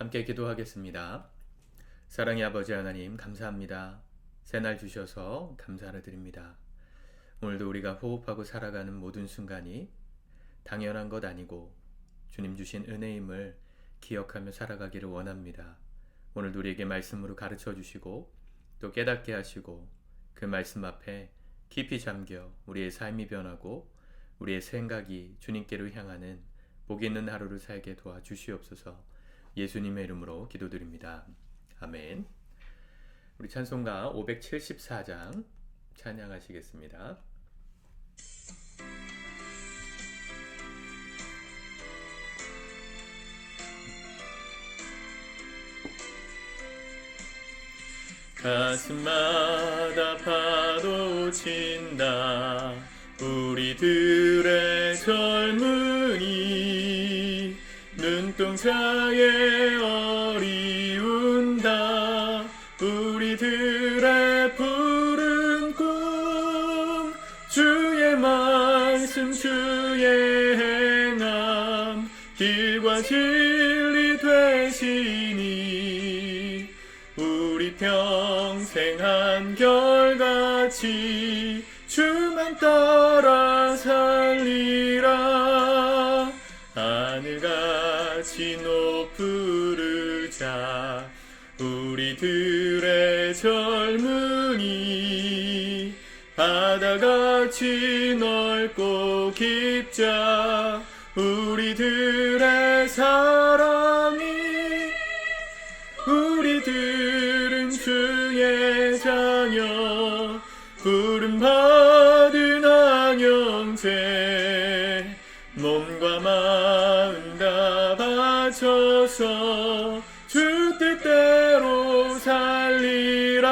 함께 기도하겠습니다. 사랑의 아버지 하나님, 감사합니다. 새날 주셔서 감사를 드립니다. 오늘도 우리가 호흡하고 살아가는 모든 순간이 당연한 것 아니고 주님 주신 은혜임을 기억하며 살아가기를 원합니다. 오늘도 우리에게 말씀으로 가르쳐 주시고 또 깨닫게 하시고 그 말씀 앞에 깊이 잠겨 우리의 삶이 변하고 우리의 생각이 주님께로 향하는 복 있는 하루를 살게 도와주시옵소서. 예수님의 이름으로 기도드립니다. 아멘. 우리 찬송가 574장 찬양하시겠습니다. 가슴마다 파도 친다 우리들의 젊은이 눈동자에 어리운다 우리들의 푸른 꿈 주의 말씀 주의 행함 길과 진리 되시니 우리 평생 한결같이 주만 따라 살리라 하늘같이 높으르자 우리들의 젊은이 바다같이 넓고 깊자 우리들의 사랑이 우리들은 주의 자녀 부름받은 항영제 몸과 마음 다 바쳐서 주 뜻대로 살리라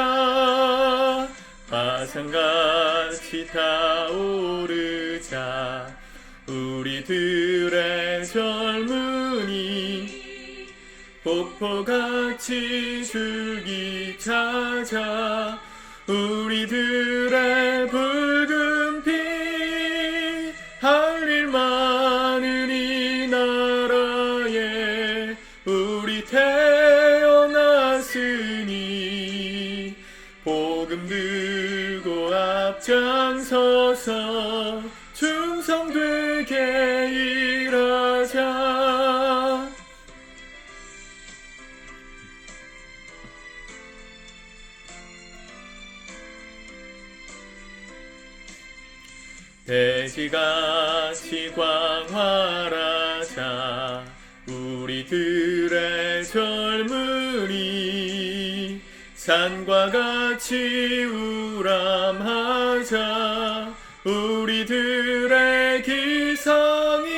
화산같이 타오르자 우리들의 젊은이 폭포같이 줄기 찾아 우리들의 붉은 피 할 일 많은 이 나라에 우리 태어났으니 복음 들고 앞장서서 충성되게 일하자 돼지같이 광활하자 우리들의 젊은이 산과 같이 우람하자 우리들의 기상이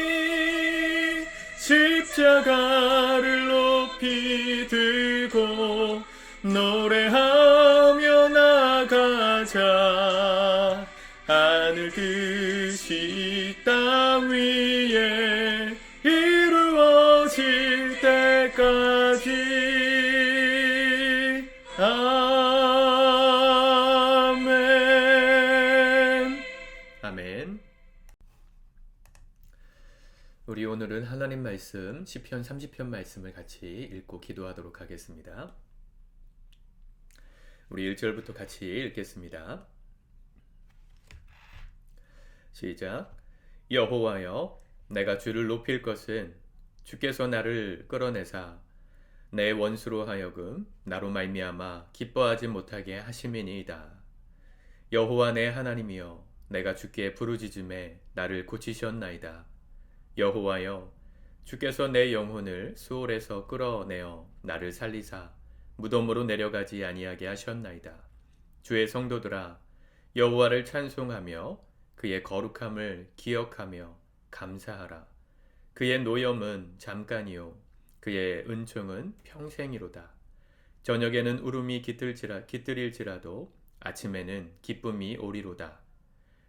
십자가를 높이 들고 노래하며 나가자 하늘 뜻이 땅 위에 이루어질 때까지 아멘. 아멘. 우리 오늘은 하나님 말씀 시편 30편 말씀을 같이 읽고 기도하도록 하겠습니다. 우리 1절부터 같이 읽겠습니다. 시작. 여호와여 내가 주를 높일 것은 주께서 나를 끌어내사 내 원수로 하여금 나로 말미암아 기뻐하지 못하게 하심이니이다. 여호와 내 하나님이여 내가 주께 부르짖음에 나를 고치셨나이다. 여호와여 주께서 내 영혼을 수올에서 끌어내어 나를 살리사 무덤으로 내려가지 아니하게 하셨나이다. 주의 성도들아 여호와를 찬송하며 그의 거룩함을 기억하며 감사하라. 그의 노염은 잠깐이요 그의 은총은 평생이로다. 저녁에는 울음이 깃들일지라도 아침에는 기쁨이 오리로다.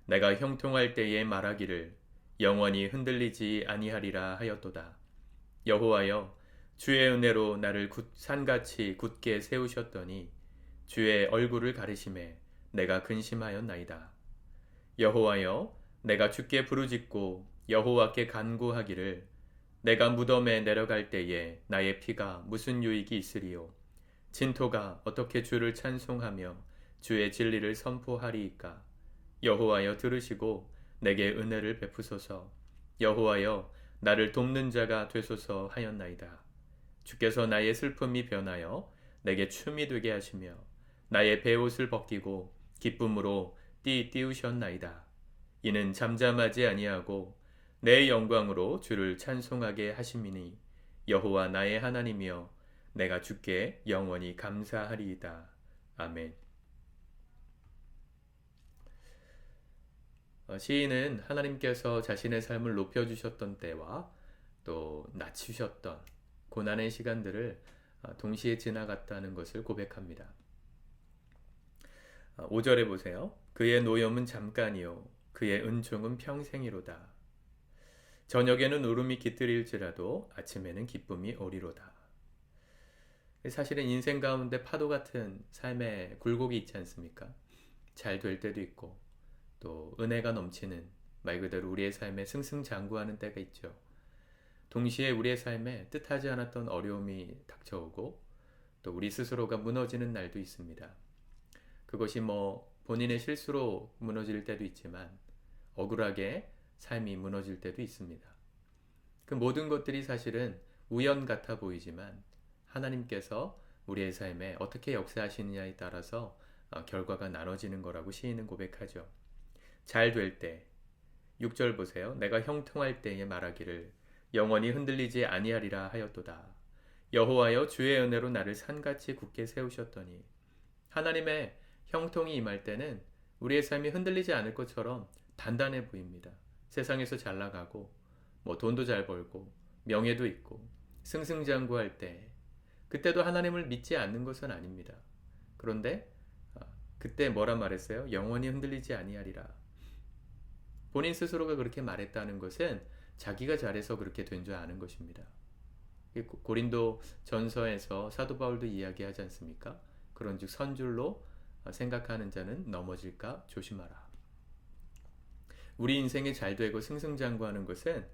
내가 형통할 때에 말하기를 영원히 흔들리지 아니하리라 하였도다. 여호와여 주의 은혜로 나를 산같이 굳게 세우셨더니 주의 얼굴을 가리심에 내가 근심하였나이다. 여호와여 내가 주께 부르짖고 여호와께 간구하기를 내가 무덤에 내려갈 때에 나의 피가 무슨 유익이 있으리요? 진토가 어떻게 주를 찬송하며 주의 진리를 선포하리이까? 여호와여 들으시고 내게 은혜를 베푸소서. 여호와여 나를 돕는 자가 되소서 하였나이다. 주께서 나의 슬픔이 변하여 내게 춤이 되게 하시며 나의 베옷을 벗기고 기쁨으로 띠우셨나이다. 이는 잠잠하지 아니하고 내 영광으로 주를 찬송하게 하심이니 여호와 나의 하나님이여 내가 주께 영원히 감사하리이다. 아멘. 시인은 하나님께서 자신의 삶을 높여주셨던 때와 또 낮추셨던 고난의 시간들을 동시에 지나갔다는 것을 고백합니다. 5절에 보세요. 그의 노염은 잠깐이요 그의 은총은 평생이로다. 저녁에는 울음이 깃들일지라도 아침에는 기쁨이 오리로다. 사실은 인생 가운데 파도 같은 삶의 굴곡이 있지 않습니까? 잘 될 때도 있고 또 은혜가 넘치는 말 그대로 우리의 삶에 승승장구하는 때가 있죠. 동시에 우리의 삶에 뜻하지 않았던 어려움이 닥쳐오고 또 우리 스스로가 무너지는 날도 있습니다. 그것이 본인의 실수로 무너질 때도 있지만 억울하게 삶이 무너질 때도 있습니다. 그 모든 것들이 사실은 우연 같아 보이지만 하나님께서 우리의 삶에 어떻게 역사하시느냐에 따라서 결과가 나눠지는 거라고 시인은 고백하죠. 잘 될 때, 6절 보세요. 내가 형통할 때에 말하기를 영원히 흔들리지 아니하리라 하였도다. 여호와여 주의 은혜로 나를 산같이 굳게 세우셨더니. 하나님의 형통이 임할 때는 우리의 삶이 흔들리지 않을 것처럼 단단해 보입니다. 세상에서 잘 나가고 돈도 잘 벌고 명예도 있고 승승장구할 때 그때도 하나님을 믿지 않는 것은 아닙니다. 그런데 그때 뭐라 말했어요? 영원히 흔들리지 아니하리라. 본인 스스로가 그렇게 말했다는 것은 자기가 잘해서 그렇게 된 줄 아는 것입니다. 고린도 전서에서 사도 바울도 이야기하지 않습니까? 그런즉 선줄로 생각하는 자는 넘어질까 조심하라. 우리 인생이 잘 되고 승승장구하는 것은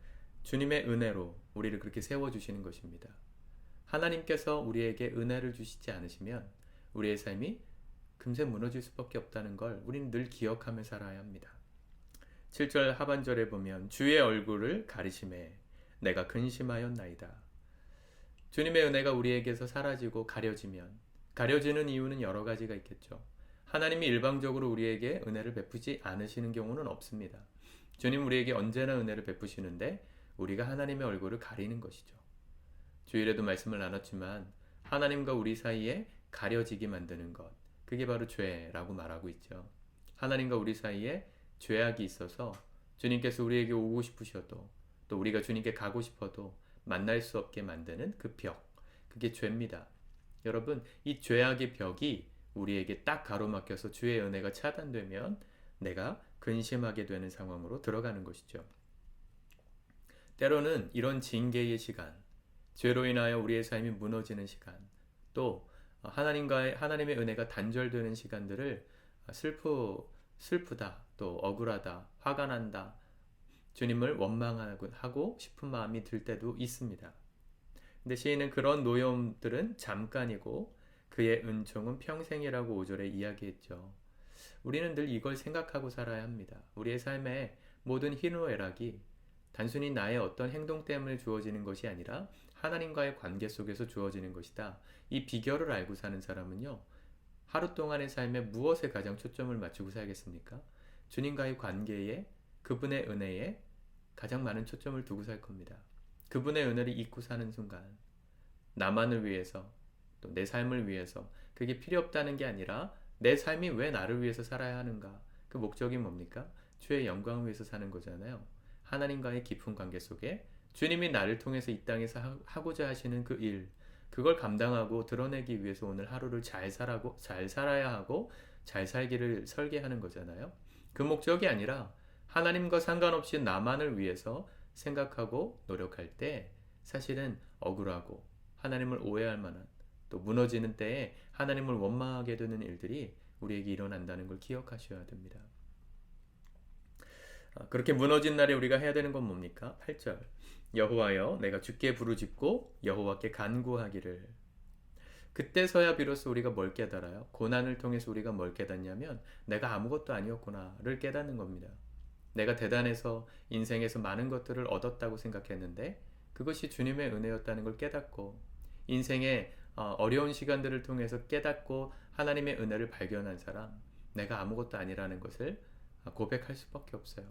주님의 은혜로 우리를 그렇게 세워주시는 것입니다. 하나님께서 우리에게 은혜를 주시지 않으시면 우리의 삶이 금세 무너질 수밖에 없다는 걸 우리는 늘 기억하며 살아야 합니다. 7절 하반절에 보면 주의 얼굴을 가리심에 내가 근심하였나이다. 주님의 은혜가 우리에게서 사라지고 가려지는 이유는 여러 가지가 있겠죠. 하나님이 일방적으로 우리에게 은혜를 베푸지 않으시는 경우는 없습니다. 주님 우리에게 언제나 은혜를 베푸시는데 우리가 하나님의 얼굴을 가리는 것이죠. 주일에도 말씀을 나눴지만 하나님과 우리 사이에 가려지게 만드는 것, 그게 바로 죄라고 말하고 있죠. 하나님과 우리 사이에 죄악이 있어서 주님께서 우리에게 오고 싶으셔도 또 우리가 주님께 가고 싶어도 만날 수 없게 만드는 그 벽, 그게 죄입니다. 여러분, 이 죄악의 벽이 우리에게 딱 가로막혀서 주의 은혜가 차단되면 내가 근심하게 되는 상황으로 들어가는 것이죠. 때로는 이런 징계의 시간, 죄로 인하여 우리의 삶이 무너지는 시간, 또 하나님의 은혜가 단절되는 시간들을 슬프다, 또 억울하다, 화가 난다, 주님을 원망하고 싶은 마음이 들 때도 있습니다. 근데 시인은 그런 노여움들은 잠깐이고 그의 은총은 평생이라고 5절에 이야기했죠. 우리는 늘 이걸 생각하고 살아야 합니다. 우리의 삶에 모든 희노애락이 단순히 나의 어떤 행동 때문에 주어지는 것이 아니라 하나님과의 관계 속에서 주어지는 것이다. 이 비결을 알고 사는 사람은요, 하루 동안의 삶에 무엇에 가장 초점을 맞추고 살겠습니까? 주님과의 관계에, 그분의 은혜에 가장 많은 초점을 두고 살 겁니다. 그분의 은혜를 잊고 사는 순간 나만을 위해서 또 내 삶을 위해서 그게 필요 없다는 게 아니라 내 삶이 왜 나를 위해서 살아야 하는가? 그 목적이 뭡니까? 주의 영광을 위해서 사는 거잖아요. 하나님과의 깊은 관계 속에 주님이 나를 통해서 이 땅에서 하고자 하시는 그 일, 그걸 감당하고 드러내기 위해서 오늘 하루를 잘 살아야 하고 잘 살기를 설계하는 거잖아요. 그 목적이 아니라 하나님과 상관없이 나만을 위해서 생각하고 노력할 때 사실은 억울하고 하나님을 오해할 만한 또 무너지는 때에 하나님을 원망하게 되는 일들이 우리에게 일어난다는 걸 기억하셔야 됩니다. 그렇게 무너진 날에 우리가 해야 되는 건 뭡니까? 8절. 여호와여 내가 주께 부르짖고 여호와께 간구하기를. 그때서야 비로소 우리가 뭘 깨달아요? 고난을 통해서 우리가 뭘 깨닫냐면 내가 아무것도 아니었구나를 깨닫는 겁니다. 내가 대단해서 인생에서 많은 것들을 얻었다고 생각했는데 그것이 주님의 은혜였다는 걸 깨닫고 인생의 어려운 시간들을 통해서 깨닫고 하나님의 은혜를 발견한 사람, 내가 아무것도 아니라는 것을 고백할 수밖에 없어요.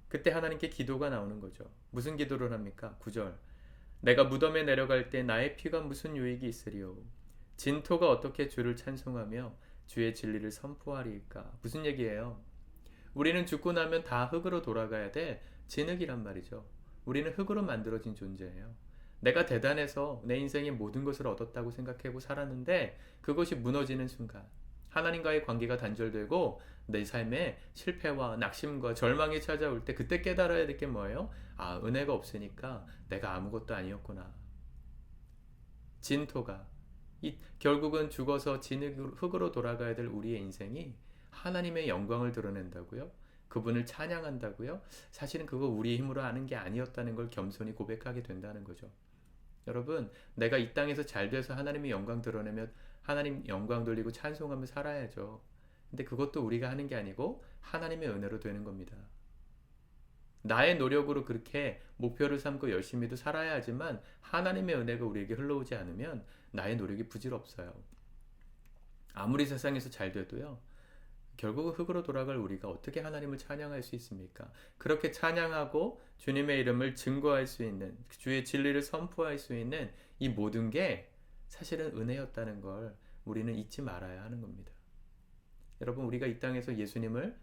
그때 하나님께 기도가 나오는 거죠. 무슨 기도를 합니까? 9절. 내가 무덤에 내려갈 때 나의 피가 무슨 유익이 있으리요? 진토가 어떻게 주를 찬송하며 주의 진리를 선포하리이까? 무슨 얘기예요? 우리는 죽고 나면 다 흙으로 돌아가야 돼. 진흙이란 말이죠. 우리는 흙으로 만들어진 존재예요. 내가 대단해서 내 인생의 모든 것을 얻었다고 생각하고 살았는데 그것이 무너지는 순간 하나님과의 관계가 단절되고 내 삶에 실패와 낙심과 절망이 찾아올 때 그때 깨달아야 될 게 뭐예요? 아, 은혜가 없으니까 내가 아무것도 아니었구나. 진토가 결국은 죽어서 흙으로 돌아가야 될 우리의 인생이 하나님의 영광을 드러낸다고요? 그분을 찬양한다고요? 사실은 그거 우리의 힘으로 하는 게 아니었다는 걸 겸손히 고백하게 된다는 거죠. 여러분, 내가 이 땅에서 잘 돼서 하나님의 영광 드러내며 하나님 영광 돌리고 찬송하며 살아야죠. 근데 그것도 우리가 하는 게 아니고 하나님의 은혜로 되는 겁니다. 나의 노력으로 그렇게 목표를 삼고 열심히도 살아야 하지만 하나님의 은혜가 우리에게 흘러오지 않으면 나의 노력이 부질없어요. 아무리 세상에서 잘 돼도요. 결국은 흙으로 돌아갈 우리가 어떻게 하나님을 찬양할 수 있습니까? 그렇게 찬양하고 주님의 이름을 증거할 수 있는, 주의 진리를 선포할 수 있는 이 모든 게 사실은 은혜였다는 걸 우리는 잊지 말아야 하는 겁니다. 여러분, 우리가 이 땅에서 예수님을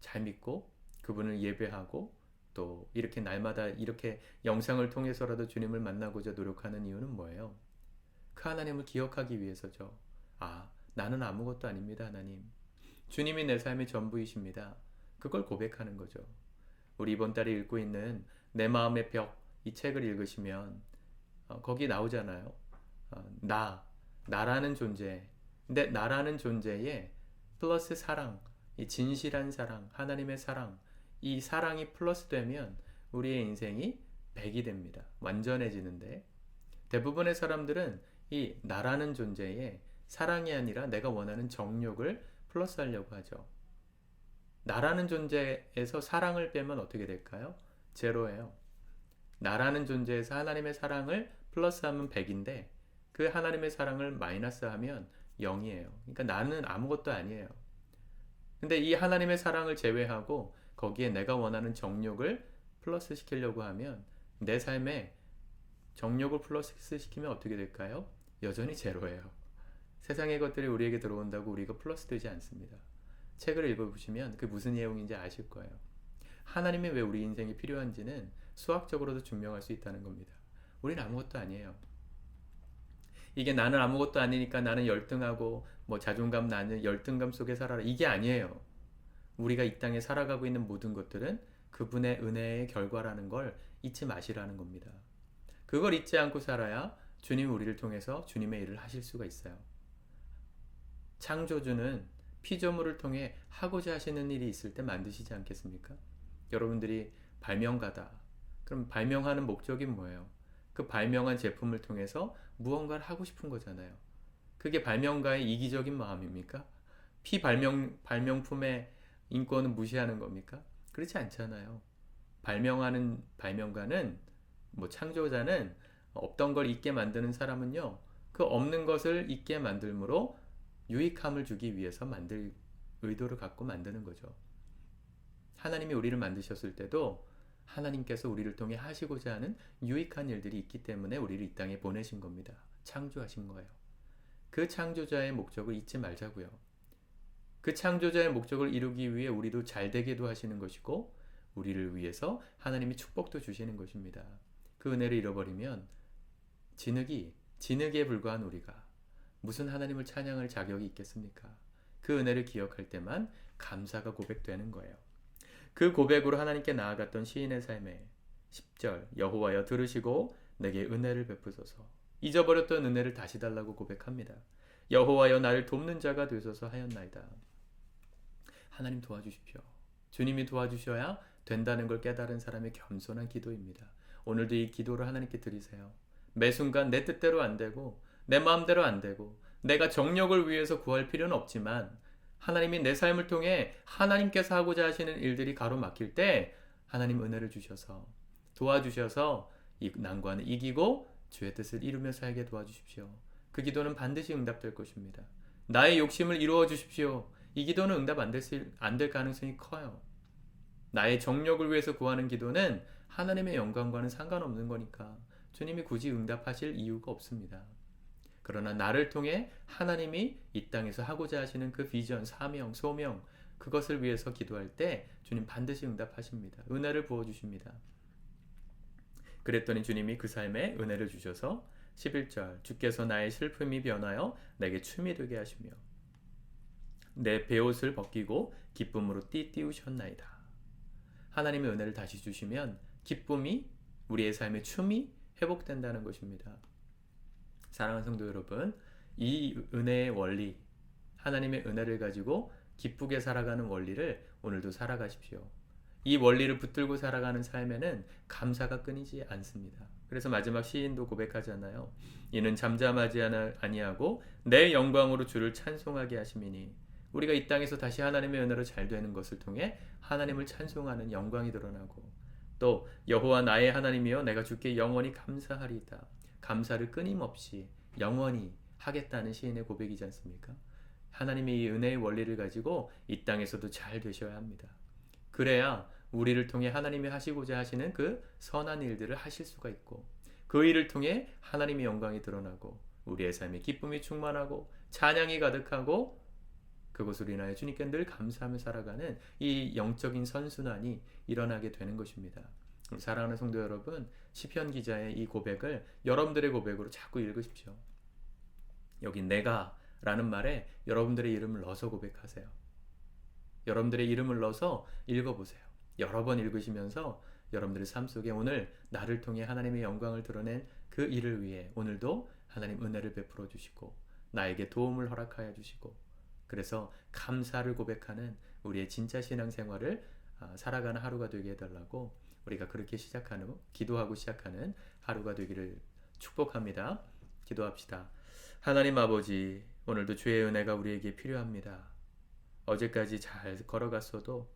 잘 믿고 그분을 예배하고 또 이렇게 날마다 이렇게 영상을 통해서라도 주님을 만나고자 노력하는 이유는 뭐예요? 그 하나님을 기억하기 위해서죠. 아, 나는 아무것도 아닙니다, 하나님. 주님이 내 삶의 전부이십니다. 그걸 고백하는 거죠. 우리 이번 달에 읽고 있는 내 마음의 벽, 이 책을 읽으시면 거기 나오잖아요. 나라는 존재. 근데 나라는 존재에 플러스 사랑, 이 진실한 사랑, 하나님의 사랑, 이 사랑이 플러스 되면 우리의 인생이 100이 됩니다. 완전해지는데 대부분의 사람들은 이 나라는 존재에 사랑이 아니라 내가 원하는 정욕을 플러스 하려고 하죠. 나라는 존재에서 사랑을 빼면 어떻게 될까요? 제로예요. 나라는 존재에서 하나님의 사랑을 플러스하면 100인데 그 하나님의 사랑을 마이너스하면 0이에요. 그러니까 나는 아무것도 아니에요. 근데 이 하나님의 사랑을 제외하고 거기에 내가 원하는 정욕을 플러스 시키려고 하면 내 삶에 정욕을 플러스 시키면 어떻게 될까요? 여전히 제로예요. 세상의 것들이 우리에게 들어온다고 우리가 플러스 되지 않습니다. 책을 읽어보시면 그게 무슨 내용인지 아실 거예요. 하나님이 왜 우리 인생이 필요한지는 수학적으로도 증명할 수 있다는 겁니다. 우리는 아무것도 아니에요. 이게 나는 아무것도 아니니까 나는 열등하고 자존감 나는 열등감 속에 살아라. 이게 아니에요. 우리가 이 땅에 살아가고 있는 모든 것들은 그분의 은혜의 결과라는 걸 잊지 마시라는 겁니다. 그걸 잊지 않고 살아야 주님이 우리를 통해서 주님의 일을 하실 수가 있어요. 창조주는 피조물을 통해 하고자 하시는 일이 있을 때 만드시지 않겠습니까? 여러분들이 발명가다. 그럼 발명하는 목적이 뭐예요? 그 발명한 제품을 통해서 무언가를 하고 싶은 거잖아요. 그게 발명가의 이기적인 마음입니까? 발명품의 인권은 무시하는 겁니까? 그렇지 않잖아요. 발명하는 발명가는 창조자는 없던 걸 있게 만드는 사람은요. 그 없는 것을 있게 만들므로 유익함을 주기 위해서 만들 의도를 갖고 만드는 거죠. 하나님이 우리를 만드셨을 때도 하나님께서 우리를 통해 하시고자 하는 유익한 일들이 있기 때문에 우리를 이 땅에 보내신 겁니다. 창조하신 거예요. 그 창조자의 목적을 잊지 말자고요. 그 창조자의 목적을 이루기 위해 우리도 잘 되게도 하시는 것이고 우리를 위해서 하나님이 축복도 주시는 것입니다. 그 은혜를 잃어버리면 진흙에 불과한 우리가 무슨 하나님을 찬양할 자격이 있겠습니까? 그 은혜를 기억할 때만 감사가 고백되는 거예요. 그 고백으로 하나님께 나아갔던 시인의 삶에 10절 여호와여 들으시고 내게 은혜를 베푸소서. 잊어버렸던 은혜를 다시 달라고 고백합니다. 여호와여 나를 돕는 자가 되소서 하였나이다. 하나님 도와주십시오. 주님이 도와주셔야 된다는 걸 깨달은 사람의 겸손한 기도입니다. 오늘도 이 기도를 하나님께 드리세요. 매 순간 내 뜻대로 안 되고 내 마음대로 안 되고 내가 정력을 위해서 구할 필요는 없지만 하나님이 내 삶을 통해 하나님께서 하고자 하시는 일들이 가로막힐 때 하나님 은혜를 주셔서 도와주셔서 이 난관을 이기고 주의 뜻을 이루며 살게 도와주십시오. 그 기도는 반드시 응답될 것입니다. 나의 욕심을 이루어 주십시오. 이 기도는 응답 안 될 가능성이 커요. 나의 정력을 위해서 구하는 기도는 하나님의 영광과는 상관없는 거니까 주님이 굳이 응답하실 이유가 없습니다. 그러나 나를 통해 하나님이 이 땅에서 하고자 하시는 그 비전, 사명, 소명, 그것을 위해서 기도할 때 주님 반드시 응답하십니다. 은혜를 부어주십니다. 그랬더니 주님이 그 삶에 은혜를 주셔서 11절 주께서 나의 슬픔이 변하여 내게 춤이 되게 하시며 내 베옷을 벗기고 기쁨으로 띠띠우셨나이다. 하나님의 은혜를 다시 주시면 기쁨이 우리의 삶의 춤이 회복된다는 것입니다. 사랑하는 성도 여러분, 이 은혜의 원리, 하나님의 은혜를 가지고 기쁘게 살아가는 원리를 오늘도 살아가십시오. 이 원리를 붙들고 살아가는 삶에는 감사가 끊이지 않습니다. 그래서 마지막 시인도 고백하잖아요. 이는 잠잠하지 아니하고 내 영광으로 주를 찬송하게 하심이니 우리가 이 땅에서 다시 하나님의 은혜로 잘 되는 것을 통해 하나님을 찬송하는 영광이 드러나고 또 여호와 나의 하나님이여 내가 주께 영원히 감사하리이다. 감사를 끊임없이 영원히 하겠다는 시인의 고백이지 않습니까? 하나님의 이 은혜의 원리를 가지고 이 땅에서도 잘 되셔야 합니다. 그래야 우리를 통해 하나님이 하시고자 하시는 그 선한 일들을 하실 수가 있고 그 일을 통해 하나님의 영광이 드러나고 우리의 삶에 기쁨이 충만하고 찬양이 가득하고 그것으로 인하여 주님께 늘 감사하며 살아가는 이 영적인 선순환이 일어나게 되는 것입니다. 사랑하는 성도 여러분, 시편 기자의 이 고백을 여러분들의 고백으로 자꾸 읽으십시오. 여기 내가 라는 말에 여러분들의 이름을 넣어서 고백하세요. 여러분들의 이름을 넣어서 읽어보세요. 여러 번 읽으시면서 여러분들의 삶 속에 오늘 나를 통해 하나님의 영광을 드러낸 그 일을 위해 오늘도 하나님 은혜를 베풀어 주시고 나에게 도움을 허락하여 주시고 그래서 감사를 고백하는 우리의 진짜 신앙생활을 살아가는 하루가 되게 해달라고 우리가 그렇게 시작하는 기도하고 시작하는 하루가 되기를 축복합니다. 기도합시다. 하나님 아버지, 오늘도 주의 은혜가 우리에게 필요합니다. 어제까지 잘 걸어갔어도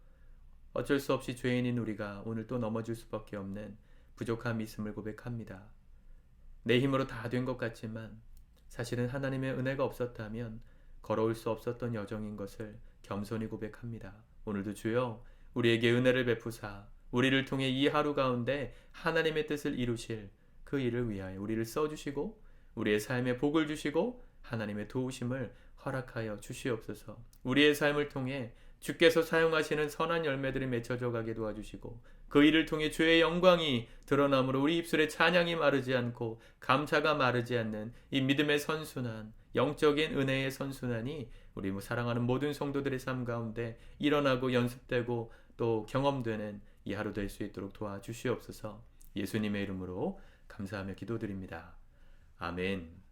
어쩔 수 없이 죄인인 우리가 오늘 또 넘어질 수밖에 없는 부족함이 있음을 고백합니다. 내 힘으로 다 된 것 같지만 사실은 하나님의 은혜가 없었다면 걸어올 수 없었던 여정인 것을 겸손히 고백합니다. 오늘도 주여 우리에게 은혜를 베푸사 우리를 통해 이 하루 가운데 하나님의 뜻을 이루실 그 일을 위하여 우리를 써주시고 우리의 삶에 복을 주시고 하나님의 도우심을 허락하여 주시옵소서. 우리의 삶을 통해 주께서 사용하시는 선한 열매들이 맺혀져 가게 도와주시고 그 일을 통해 주의 영광이 드러나므로 우리 입술에 찬양이 마르지 않고 감사가 마르지 않는 이 믿음의 선순환, 영적인 은혜의 선순환이 우리 사랑하는 모든 성도들의 삶 가운데 일어나고 연습되고 또 경험되는 이 하루 될 수 있도록 도와주시옵소서. 예수님의 이름으로 감사하며 기도드립니다. 아멘.